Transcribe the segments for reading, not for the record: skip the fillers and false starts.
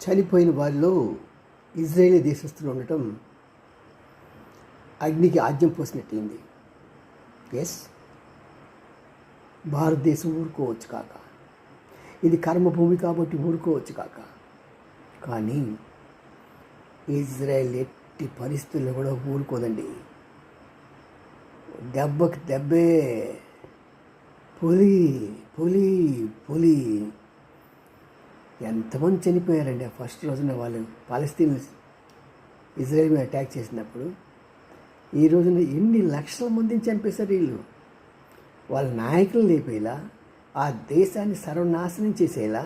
చనిపోయిన వారిలో ఇజ్రాయేలీ దేశస్థులు ఉండటం అగ్నికి ఆజ్యం పోసినట్లయింది. ఎస్, భారతదేశం ఊరుకోవచ్చు కాక, ఇది కర్మభూమి కాబట్టి ఊరుకోవచ్చు కాక, కానీ ఇజ్రాయెల్ ఎట్టి పరిస్థితుల్లో కూడా ఊరుకోదండి. దెబ్బకి దెబ్బే, పులి పులి పులి. ఎంతమంది చనిపోయారండి ఆ ఫస్ట్ రోజున వాళ్ళు పాలస్తీన్ ఇజ్రాయెల్ మీద అటాక్ చేసినప్పుడు. ఈ రోజున ఎన్ని లక్షల మందిని చంపేశారు వీళ్ళు. వాళ్ళ నాయకులు లేపేలా, ఆ దేశాన్ని సర్వనాశనం చేసేలా.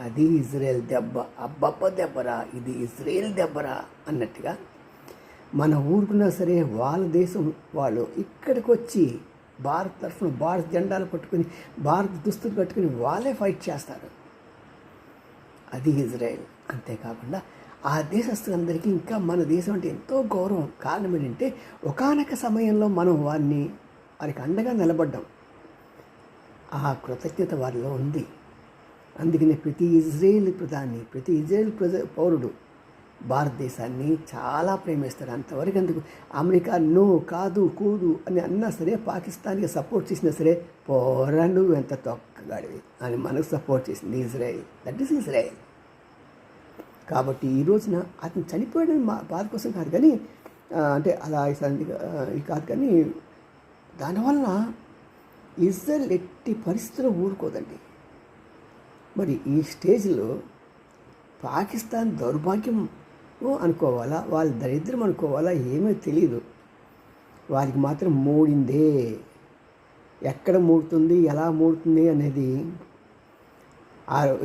అది ఇజ్రాయెల్ దెబ్బ. అబ్బబ్బ దెబ్బరా, ఇది ఇజ్రాయెల్ దెబ్బరా అన్నట్టుగా. మన ఊరుకున్నా సరే వాళ్ళ దేశం వాళ్ళు ఇక్కడికి వచ్చి భారత్ తరఫున భారత జెండాలు పట్టుకుని, భారత దుస్తులు కట్టుకుని వాళ్ళే ఫైట్ చేస్తారు. అది ఇజ్రాయెల్. అంతేకాకుండా ఆ దేశస్తులందరికీ ఇంకా మన దేశం అంటే ఎంతో గౌరవం. కారణం ఏంటంటే ఒకానొక సమయంలో మనం వారికి అండగా నిలబడ్డాం. ఆ కృతజ్ఞత వారిలో ఉంది. అందుకనే ప్రతి ఇజ్రాయేల్ ప్రధాని, ప్రతి ఇజ్రాయేల్ పౌరుడు భారతదేశాన్ని చాలా ప్రేమిస్తారు. అంతవరకు అందుకు అమెరికా నో, కాదు, కూదు అని అన్నా సరే, పాకిస్తాన్కి సపోర్ట్ చేసినా సరే, పోరా నువ్వు ఎంత తొక్కగాడివి అని మనకు సపోర్ట్ చేసింది ఇజ్రాయెల్. That is Israel. కాబట్టి ఈ రోజున అతను చనిపోయాడని మా బాధ కోసం కాదు, కానీ అంటే అలా కాదు, కానీ దానివల్ల ఇజ్రాయెల్ ఎట్టి పరిస్థితుల్లో ఊరుకోదండి. మరి ఈ స్టేజ్లో పాకిస్తాన్ దౌర్భాగ్యం అనుకోవాలా, వాళ్ళ దరిద్రం అనుకోవాలా, ఏమీ తెలియదు. వారికి మాత్రం మూడిందే. ఎక్కడ మూడుతుంది, ఎలా మూడుతుంది అనేది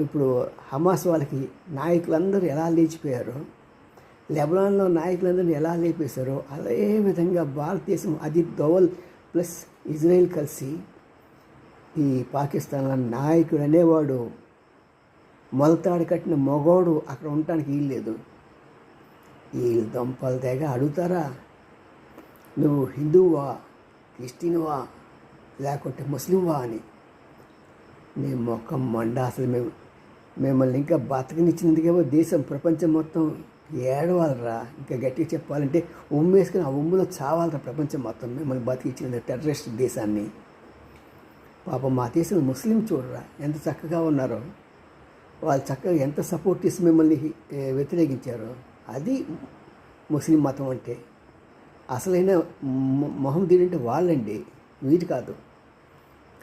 ఇప్పుడు హమాస్ వాళ్ళకి నాయకులందరూ ఎలా లేచిపోయారో, లెబనాన్లో నాయకులందరూ ఎలా లేపేశారో, అదే విధంగా భారతదేశం అది దోవల్ ప్లస్ ఇజ్రాయెల్ కలిసి ఈ పాకిస్తాన్లో నాయకుడు అనేవాడు మొలతాడు కట్టిన మగోడు అక్కడ ఉండటానికి వీల్లేదు. వీళ్ళు దొంపలు తెగ అడుగుతారా, నువ్వు హిందువా, క్రిస్టియన్వా, లేకుంటే ముస్లింవా అని. నీ మొఖం మండ. అసలు మిమ్మల్ని ఇంకా బతకనిచ్చినందుకేమో దేశం ప్రపంచం మొత్తం ఏడవాలరా. ఇంకా గట్టిగా చెప్పాలంటే ఉమ్మేసుకుని ఆ ఉమ్ములో చావాలరా ప్రపంచం మొత్తం, మిమ్మల్ని బతికించిన టెర్రరిస్ట్ దేశాన్ని. పాపం మా దేశంలో ముస్లిం చూడరా ఎంత చక్కగా ఉన్నారో. వాళ్ళు చక్కగా ఎంత సపోర్ట్ చేసి మిమ్మల్ని వ్యతిరేకించారో. అది ముస్లిం మతం అంటే. అసలైన మొహమ్మదీయుడు అంటే వాళ్ళండి, వీరు కాదు.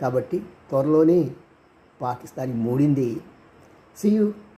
కాబట్టి త్వరలోనే పాకిస్తాన్ మూడింది. See you.